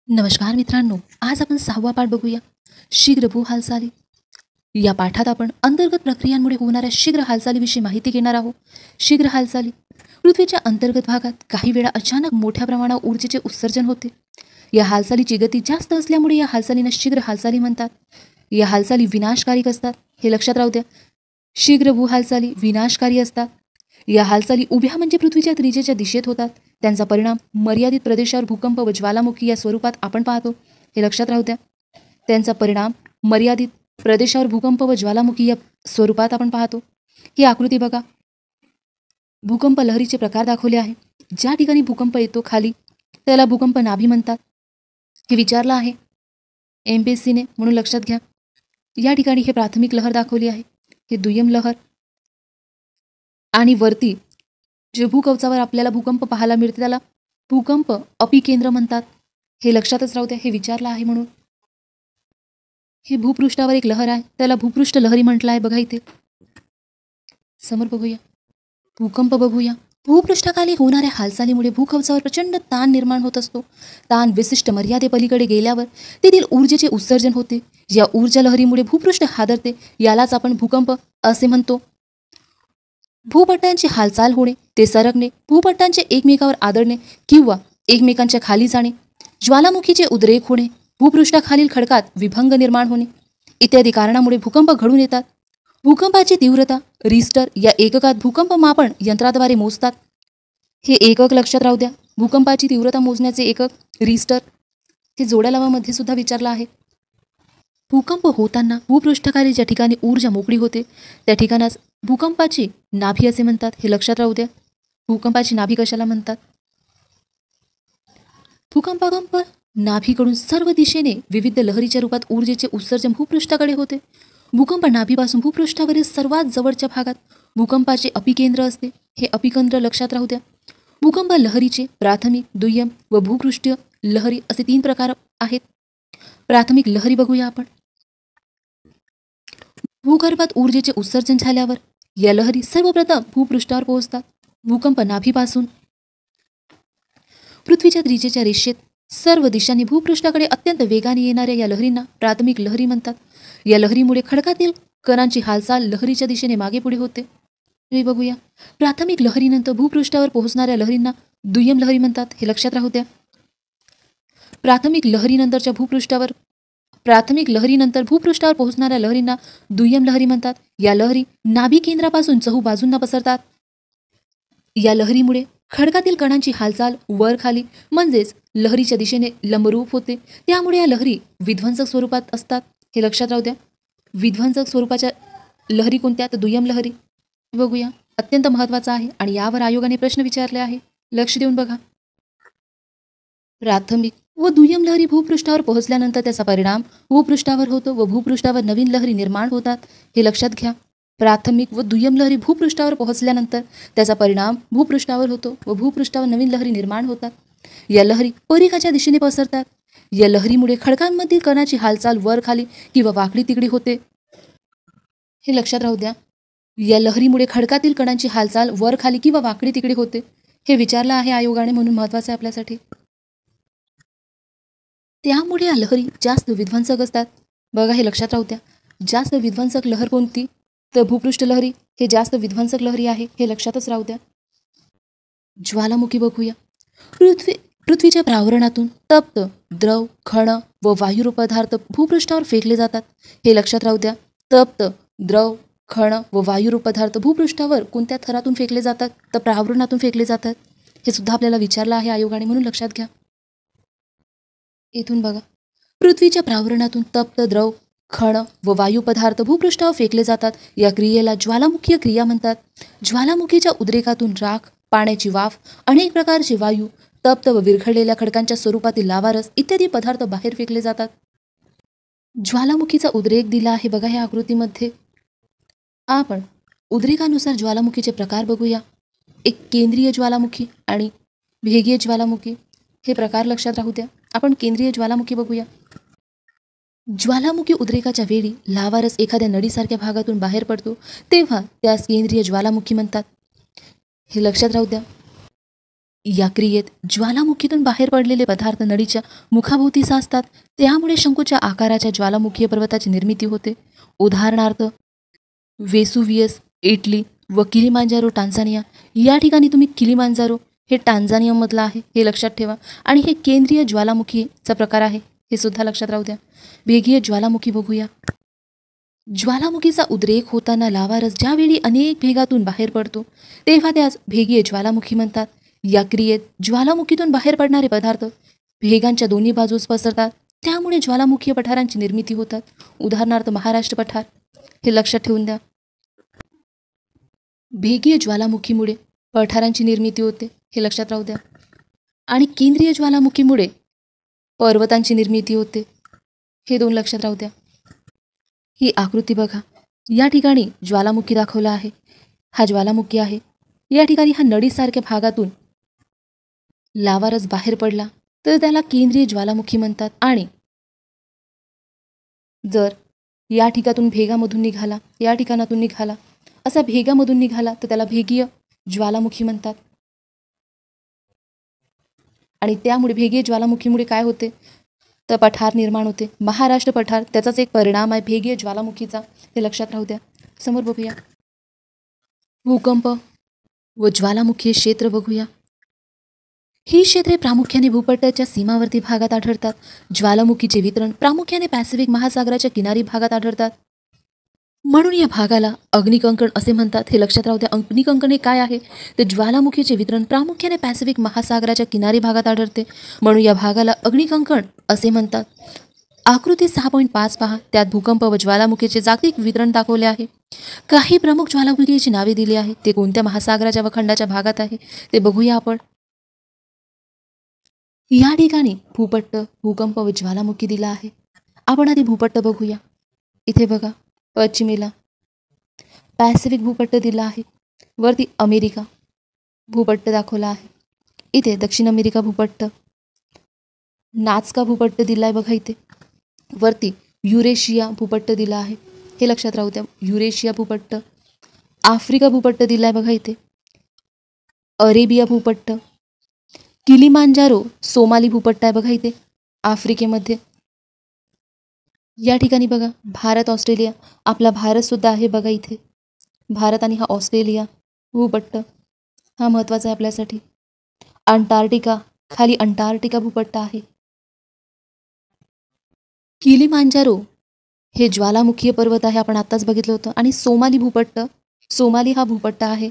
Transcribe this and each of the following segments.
नमस्कार मित्रांनो, आज आपण 6वा पाठ बघूया. शीघ्र भू हालचाली. या पाठात आपण अंतर्गत प्रक्रियांमुळे होणाऱ्या शीघ्र हालचालीविषयी माहिती घेणार आहोत. शीघ्र हालचाली. पृथ्वीच्या अंतर्गत भागात काही वेळा अचानक मोठ्या प्रमाणावर ऊर्जेचे उत्सर्जन होते. या हालचालीची गती जास्त असल्यामुळे या हालचालींना शीघ्र हालचाली म्हणतात. या हालचाली विनाशकारी असतात, हे लक्षात राहू द्या. शीघ्र भू हालचाली विनाशकारी असतात. या हालचाली उभ्या म्हणजे पृथ्वीच्या त्रिज्येच्या दिशेत होतात. त्यांचा परिणाम मर्यादित प्रदेशावर भूकंप व ज्वालामुखी या स्वरूपात आपण पाहतो, हे लक्षात राहू द्या. त्यांचा परिणाम मर्यादित प्रदेशावर भूकंप व ज्वालामुखी या स्वरूपात आपण पाहतो. ही आकृती बघा. भूकंप लहरीचे प्रकार दाखवले आहे. ज्या ठिकाणी भूकंप येतो खाली त्याला भूकंप नाभी म्हणतात. हे विचारलं आहे MPSCने, म्हणून लक्षात घ्या. या ठिकाणी हे प्राथमिक लहर दाखवली आहे, हे दुय्यम लहर. आणि वरती जे भूकवचावर आपल्याला भूकंप पाहायला मिळते त्याला भूकंप अपिकेंद्र म्हणतात. हे लक्षातच राहू द्या, हे विचारलं आहे म्हणून. हे भूपृष्ठावर एक लहर आहे, त्याला भूपृष्ठ लहरी म्हटलं आहे. बघा इथे समोर बघूया, भूकंप बघूया. भूपृष्ठाखाली होणाऱ्या हालचालीमुळे भूकवचावर प्रचंड ताण निर्माण होत असतो. ताण विशिष्ट मर्यादेपलीकडे गेल्यावर तेथील ऊर्जेचे उत्सर्जन होते. या ऊर्जा लहरीमुळे भूपृष्ठ हादरते. यालाच आपण भूकंप असे म्हणतो. भूपट्टांची हालचाल होणे, ते सरकणे, भूपट्टांचे एकमेकावर आदळणे किंवा एकमेकांच्या खाली जाणे, ज्वालामुखीचे उद्रेक होणे, भूपृष्ठाखालील खडकात विभंग निर्माण होणे इत्यादी कारणामुळे भूकंप घडून येतात. भूकंपाची तीव्रता रिस्टर या एककात भूकंप मापन यंत्राद्वारे मोजतात. हे एकक लक्षात राहू द्या. भूकंपाची तीव्रता मोजण्याचे एकक रिस्टर. हे जोड्या लावामध्ये सुद्धा विचारलं आहे. भूकंप होताना भूपृष्ठाखाली ज्या ठिकाणी ऊर्जा मोकळी होते त्या ठिकाणास भूकंपाची नाभी असे म्हणतात. हे लक्षात राहू द्या. भूकंपाची नाभी कशाला म्हणतात? भूकंप नाभीकडून सर्व दिशेने विविध लहरीच्या रूपात ऊर्जेचे उत्सर्जन भूपृष्ठाकडे होते. भूकंप नाभीपासून भूपृष्ठावरील सर्वात जवळच्या भागात भूकंपाचे अपिकेंद्र असते. हे अपिकेंद्र लक्षात राहू द्या. भूकंप लहरीचे प्राथमिक, दुय्यम व भूपृष्ठीय लहरी असे 3 प्रकार आहेत. प्राथमिक लहरी बघूया आपण. भूगर्भात ऊर्जेचे उत्सर्जन झाल्यावर या लहरी सर्वप्रथम भूपृष्ठावर पोहोचतात. भूकंप नाभीपासून पृथ्वीच्या त्रिज्येच्या रेषेत सर्व दिशांनी भूपृष्ठाकडे अत्यंत वेगाने येणाऱ्या या लहरींना प्राथमिक लहरी म्हणतात. या लहरीमुळे खडकातील कणांची हालचाल लहरीच्या दिशेने मागे पुढे होते. हे बघूया. प्राथमिक लहरीनंतर भूपृष्ठावर पोहोचणाऱ्या लहरींना दुय्यम लहरी म्हणतात. हे लक्षात राहू द्या. प्राथमिक लहरीनंतर भूपृष्ठावर पोहोचणाऱ्या लहरींना दुय्यम लहरी म्हणतात. या लहरी नाभी केंद्रापासून चहूबाजूंना पसरतात. या लहरीमुळे खडकातील कणांची हालचाल वर खाली म्हणजेच लहरीच्या दिशेने लंबरूप होते. त्यामुळे या लहरी विध्वंसक स्वरूपात असतात. हे लक्षात राहू द्या. विध्वंसक स्वरूपाच्या लहरी कोणत्या? तर दुय्यम लहरी. बघूया. अत्यंत महत्त्वाचा आहे आणि यावर आयोगाने प्रश्न विचारले आहे. लक्ष देऊन बघा. प्राथमिक व दुय्यम लहरी भूपृष्ठावर पोहोचल्यानंतर त्याचा परिणाम भूपृष्ठावर होतो व भूपृष्ठावर नवीन लहरी निर्माण होतात. हे लक्षात घ्या. प्राथमिक व दुय्यम लहरी भूपृष्ठावर पोहोचल्यानंतर त्याचा परिणाम भूपृष्ठावर होतो व भूपृष्ठावर नवीन लहरी निर्माण होतात. या लहरी परिघाच्या दिशेने पसरतात. या लहरीमुळे खडकांमधील कणाची हालचाल वर खाली किंवा वाकडी तिकडी होते. हे लक्षात राहू द्या. या लहरीमुळे खडकातील कणांची हालचाल वर खाली किंवा वाकडी तिकडी होते. हे विचारलं आहे आयोगाने, म्हणून महत्त्वाचं आहे आपल्यासाठी. त्यामुळे या लहरी जास्त विध्वंसक असतात. बघा, हे लक्षात राहू द्या. जास्त विध्वंसक लहर कोणती? तर भूपृष्ठ लहरी हे जास्त विध्वंसक लहरी आहे. हे लक्षातच राहू द्या. ज्वालामुखी बघूया. पृथ्वीच्या प्रावरणातून तप्त द्रव, घन व वायुरूप पदार्थ भूपृष्ठावर फेकले जातात. हे लक्षात राहू द्या. तप्त द्रव, घन व वायुरूप पदार्थ भूपृष्ठावर कोणत्या थरातून फेकले जातात? तर प्रावरणातून फेकले जातात. हे सुद्धा आपल्याला विचारलं आहे आयोगाने, म्हणून लक्षात घ्या. इथून बघा. पृथ्वीच्या प्रावरणातून तप्त द्रव, घन व वायू पदार्थ भूपृष्ठावर फेकले जातात. या क्रियेला ज्वालामुखीय क्रिया म्हणतात. ज्वालामुखीच्या उद्रेकातून राख, पाण्याची वाफ, अनेक प्रकारचे वायू, तप्त व विरघळलेल्या खडकांच्या स्वरूपातील लावारस इत्यादी पदार्थ बाहेर फेकले जातात. ज्वालामुखीचा उद्रेक दिला आहे बघा या आकृतीमध्ये. आपण उद्रेकानुसार ज्वालामुखीचे प्रकार बघूया. एक केंद्रीय ज्वालामुखी आणि भेगीय ज्वालामुखी. हे प्रकार लक्षात राहू द्या. आपण केंद्रीय ज्वालामुखी बघूया. ज्वालामुखी उद्रेकाच्या वेळी लावारस एखाद्या नळीसारख्या भागातून बाहेर पडतो तेव्हा त्यास केंद्रीय ज्वालामुखी म्हणतात. हे लक्षात राहू द्या. या क्रियेत ज्वालामुखीतून बाहेर पडलेले पदार्थ नळीच्या मुखाभोवती साचतात. त्यामुळे शंकूच्या आकाराच्या ज्वालामुखीय पर्वताची निर्मिती होते. उदाहरणार्थ वेसुवियस इटली व किलिमांजारो टांझानिया. या ठिकाणी तुम्ही किलिमांजारो हे टांझानियामधलं आहे हे लक्षात ठेवा. आणि हे केंद्रीय ज्वालामुखीचा प्रकार आहे हे सुद्धा लक्षात राहू द्या. भेगीय ज्वालामुखी बघूया. ज्वालामुखीचा उद्रेक होताना लावारस ज्यावेळी अनेक भेगातून बाहेर पडतो तेव्हा त्यास भेगीय ज्वालामुखी म्हणतात. या क्रियेत ज्वालामुखीतून बाहेर पडणारे पदार्थ भेगांच्या दोन्ही बाजूस पसरतात. त्यामुळे ज्वालामुखीय पठारांची निर्मिती होतात. उदाहरणार्थ महाराष्ट्र पठार हे लक्षात ठेवून द्या. भेगीय ज्वालामुखीमुळे पठारांची निर्मिती होते हे लक्षात राहू द्या. आणि केंद्रीय ज्वालामुखीमुळे पर्वतांची निर्मिती होते हे दोन लक्षात राहू द्या. ही आकृती बघा. या ठिकाणी ज्वालामुखी दाखवला आहे. हा ज्वालामुखी आहे. या ठिकाणी हा नळीसारख्या भागातून लावारस बाहेर पडला तर त्याला केंद्रीय ज्वालामुखी म्हणतात. आणि जर या ठिकाणातून भेगामधून निघाला, या ठिकाणातून निघाला, असा भेगामधून निघाला तर त्याला भेगीय ज्वालामुखी म्हणतात. आणि त्यामुळे भेगीय ज्वालामुखीमुळे काय होते तर पठार निर्माण होते. महाराष्ट्र पठार त्याचाच एक परिणाम आहे भेगीय ज्वालामुखीचा हे लक्षात राहू द्या. समोर बघूया. भूकंप व ज्वालामुखीय क्षेत्र बघूया. ही क्षेत्रे प्रामुख्याने भूपट्टाच्या सीमावर्ती भागात आढळतात. ज्वालामुखीचे वितरण प्रामुख्याने पॅसिफिक महासागराच्या किनारी भागात आढळतात. म्हणून या भागाला अग्निकंकण असे म्हणतात हे लक्षात राहू द्या. अग्निकंकण हे काय आहे तर ज्वालामुखीचे वितरण प्रामुख्याने पॅसिफिक महासागराच्या किनारी भागात आढळते. म्हणून या भागाला अग्निकंकण असे म्हणतात. आकृती 6.5 पहा. त्यात भूकंप व ज्वालामुखीचे जागतिक वितरण दाखवले आहे. काही प्रमुख ज्वालामुखीची नावे दिली आहे. ते कोणत्या महासागराच्या व खंडाच्या भागात आहे ते बघूया आपण. या ठिकाणी भूपट्ट, भूकंप व ज्वालामुखी दिला आहे. आपण आधी भूपट्ट बघूया. इथे बघा पश्चिमेला पॅसिफिक भूपट्ट दिला आहे. वरती अमेरिका भूपट्ट दाखवला आहे. इथे दक्षिण अमेरिका भूपट्ट, नाझका भूपट्ट दिला आहे बघा. इथे वरती युरेशिया भूपट्ट दिला आहे हे लक्षात राहू द्या. युरेशिया भूपट्ट, आफ्रिका भूपट्ट दिला आहे बघा. इथे अरेबिया भूपट्ट, किलिमांजारो सोमाली भूपट्ट आहे बघा इथे आफ्रिकेमध्ये. या ठिकाणी बघा भारत, ऑस्ट्रेलिया, आपला भारत सुद्धा आहे बघा इथे. भारत आणि हा ऑस्ट्रेलिया भूपट्ट हा महत्त्वाचा आहे आपल्यासाठी. अंटार्क्टिका, खाली अंटार्क्टिका भूपट्ट आहे. किलिमांजारो हे ज्वालामुखीय पर्वत आहे, आपण आत्ताच बघितलं होतं. आणि सोमाली भूपट्ट, सोमाली हा भूपट्ट आहे.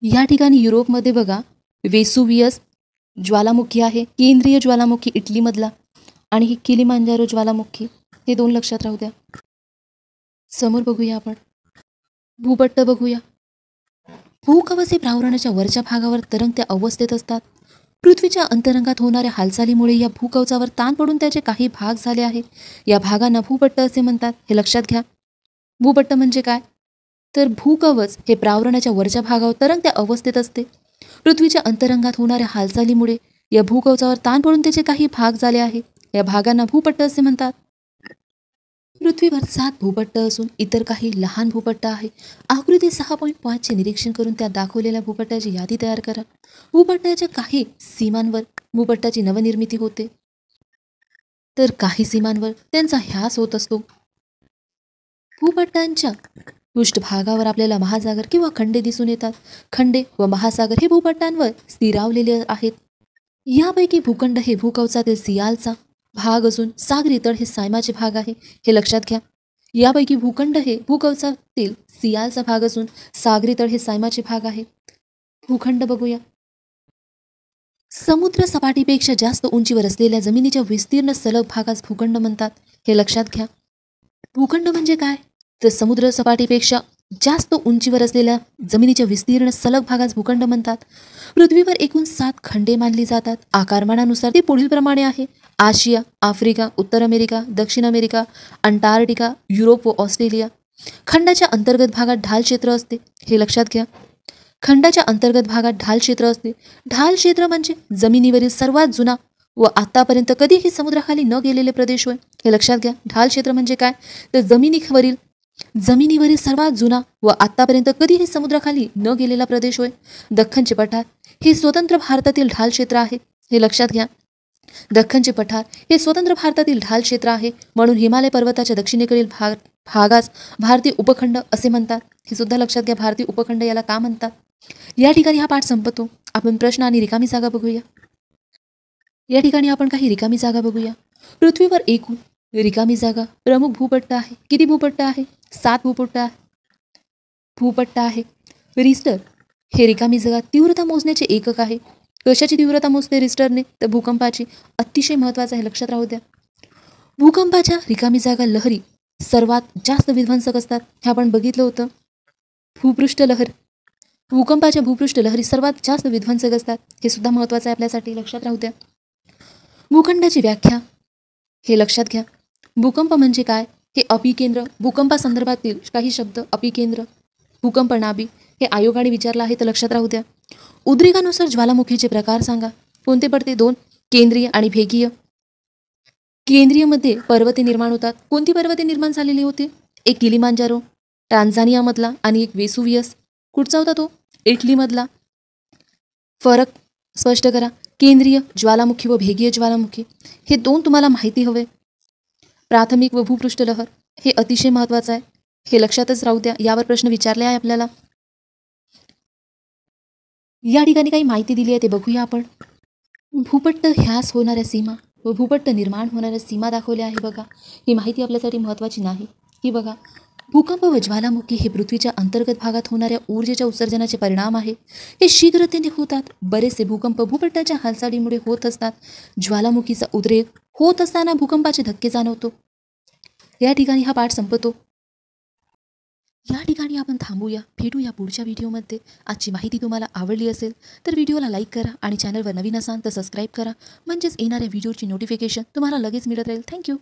या ठिकाणी युरोपमध्ये बघा वेसुवियस ज्वालामुखी आहे. केंद्रीय ज्वालामुखी इटलीमधला आणि ही किलिमांजारो ज्वालामुखी हे दोन लक्षात राहू द्या. समोर बघूया आपण भूपट्ट बघूया. भूकवच हे प्रावरणाच्या वरच्या भागावर तरंगत्या अवस्थेत असतात. पृथ्वीच्या अंतरंगात होणाऱ्या हालचालीमुळे या भूकवचावर ताण पडून त्याचे काही भाग झाले आहे. या भागांना भूपट्ट असे म्हणतात हे लक्षात घ्या. भूपट्ट म्हणजे काय तर भूकवच हे प्रावरणाच्या वरच्या भागावर तरंगत्या अवस्थेत असते. पृथ्वीच्या अंतरंगात होणाऱ्या हालचालीमुळे या भूकवचावर ताण पडून त्याचे काही भाग झाले आहे. या भागांना भूपट्ट असे म्हणतात. पृथ्वीवर 7 भूपट्ट असून इतर काही लहान भूपट्ट आहे. आकृती 6.5 चे निरीक्षण करून त्यात दाखवलेल्या भूपट्टाची यादी तयार करा. भूपट्टाच्या काही सीमांवर भूपट्टाची नवनिर्मिती होते तर काही सीमांवर त्यांचा ह्रास होत असतो. भूपट्टांच्या पृष्ठभागावर आपल्याला महासागर किंवा खंडे दिसून येतात. खंडे व महासागर हे भूपट्टांवर स्थिरावलेले आहेत. यापैकी भूखंड हे भूकवचातील सियालचा भाग असून सागरी तळ हे सायमाचे भाग आहे हे लक्षात घ्या. यापैकी भूखंड हे भूकवचातील सियालचा भाग असून सागरी तळ हे सायमाचे भाग आहे. भूखंड बघूया. समुद्र सपाटीपेक्षा जास्त उंचीवर असलेल्या जमिनीच्या विस्तीर्ण सलग भागास भूखंड म्हणतात हे लक्षात घ्या. भूखंड म्हणजे काय तर समुद्र सपाटीपेक्षा जास्त उंचीवर असलेल्या जमिनीच्या विस्तीर्ण सलग भागास भूखंड म्हणतात. पृथ्वीवर एकूण 7 खंडे मानली जातात. आकारमानानुसार ते पुढील प्रमाणे आहे. आशिया, आफ्रिका, उत्तर अमेरिका, दक्षिण अमेरिका, अंटार्क्टिका, युरोप व ऑस्ट्रेलिया. खंडाच्या अंतर्गत भागात ढाल क्षेत्र असते हे लक्षात घ्या. खंडाच्या अंतर्गत भागात ढाल क्षेत्र असते. ढाल क्षेत्र म्हणजे जमिनीवरील सर्वात जुना व आतापर्यंत कधीही समुद्राखाली न गेलेले प्रदेश होय हे लक्षात घ्या. ढाल क्षेत्र म्हणजे काय तर जमिनीवरील सर्वात जुना व आतापर्यंत कधीही समुद्राखाली न गेलेला प्रदेश होय. दख्खनचे पठार हे स्वतंत्र भारतातील ढाल क्षेत्र आहे, हे लक्षात घ्या. दख्खनचे पठार हे स्वतंत्र भारतातील ढाल क्षेत्र आहे, म्हणून हिमालय पर्वताच्या दक्षिणेकडील भागास भारतीय उपखंड असे म्हणतात. हे सुद्धा लक्षात घ्या, भारतीय उपखंड याला का म्हणतात. या ठिकाणी हा पाठ संपतो. आपण प्रश्न आणि रिकामी जागा बघूया. या ठिकाणी आपण काही रिकामी जागा बघूया. पृथ्वीवर एकूण रिकामी जागा प्रमुख भूपट्ट आहे. किती भूपट्ट आहे? 7 भूपट्ट आहे. रिस्टर हे रिकामी जागा तीव्रता मोजण्याचे एकक आहे. कशाची तीव्रता मोजते रिस्टरने? तर भूकंपाची. अतिशय महत्त्वाचं आहे, लक्षात राहू द्या. भूकंपाच्या रिकामी जागा लहरी सर्वात जास्त विध्वंसक असतात, हे आपण बघितलं होतं. भूकंपाच्या भूपृष्ठ लहरी सर्वात जास्त विध्वंसक असतात, हे सुद्धा महत्त्वाचं आहे आपल्यासाठी, लक्षात राहू द्या. भूखंडाची व्याख्या हे लक्षात घ्या. भूकंप म्हणजे काय? हे अपिकेंद्र. भूकंपासंदर्भातील काही शब्द अपिकेंद्र, भूकंप नाभी हे आयोगाने विचारलं आहे, तर लक्षात राहू द्या. उद्रेकानुसार ज्वालामुखीचे प्रकार सांगा. कोणते पडते? 2, केंद्रीय आणि भेगीय. केंद्रीयमध्ये पर्वते निर्माण होतात. कोणती पर्वते निर्माण झालेली होती? एक किलिमांजारो टांझानियामधला आणि एक वेसुवियस. कुठचा होता तो? इटलीमधला. फरक स्पष्ट करा. केंद्रीय ज्वालामुखी व भेगीय ज्वालामुखी हे 2 तुम्हाला माहिती हवे. प्राथमिक व भूपृष्ठ लहर हे अतिशय महत्त्वाचं आहे, हे लक्षातच राहू द्या. यावर प्रश्न विचारले आहे आपल्याला. या ठिकाणी काही माहिती दिली आहे, ते बघूया आपण. भूपट्ट ह्यास होणाऱ्या सीमा व भूपट्ट निर्माण होणाऱ्या सीमा दाखवल्या आहे बघा. ही माहिती आपल्यासाठी महत्त्वाची नाही. ही बघा, भूकंप व ज्वालामुखी हे पृथ्वीच्या अंतर्गत भागात होणाऱ्या ऊर्जेच्या उत्सर्जनाचे परिणाम आहे. हे शीघ्रतेने होतात. बरेचसे भूकंप भूपट्टाच्या हालचालीमुळे होत असतात. ज्वालामुखीचा उद्रेक होत असताना भूकंपाचे धक्के जाणवतो. या ठिकाणी हा पाठ संपतो. या ठिकाणी आपण थांबूया. भेटूया पुढच्या व्हिडिओमध्ये. आजची माहिती तुम्हाला आवडली असेल तर व्हिडिओला लाईक करा आणि चॅनलवर नवीन असाल तर सबस्क्राईब करा, म्हणजेच येणाऱ्या व्हिडिओची नोटिफिकेशन तुम्हाला लगेच मिळत राहील. थँक्यू.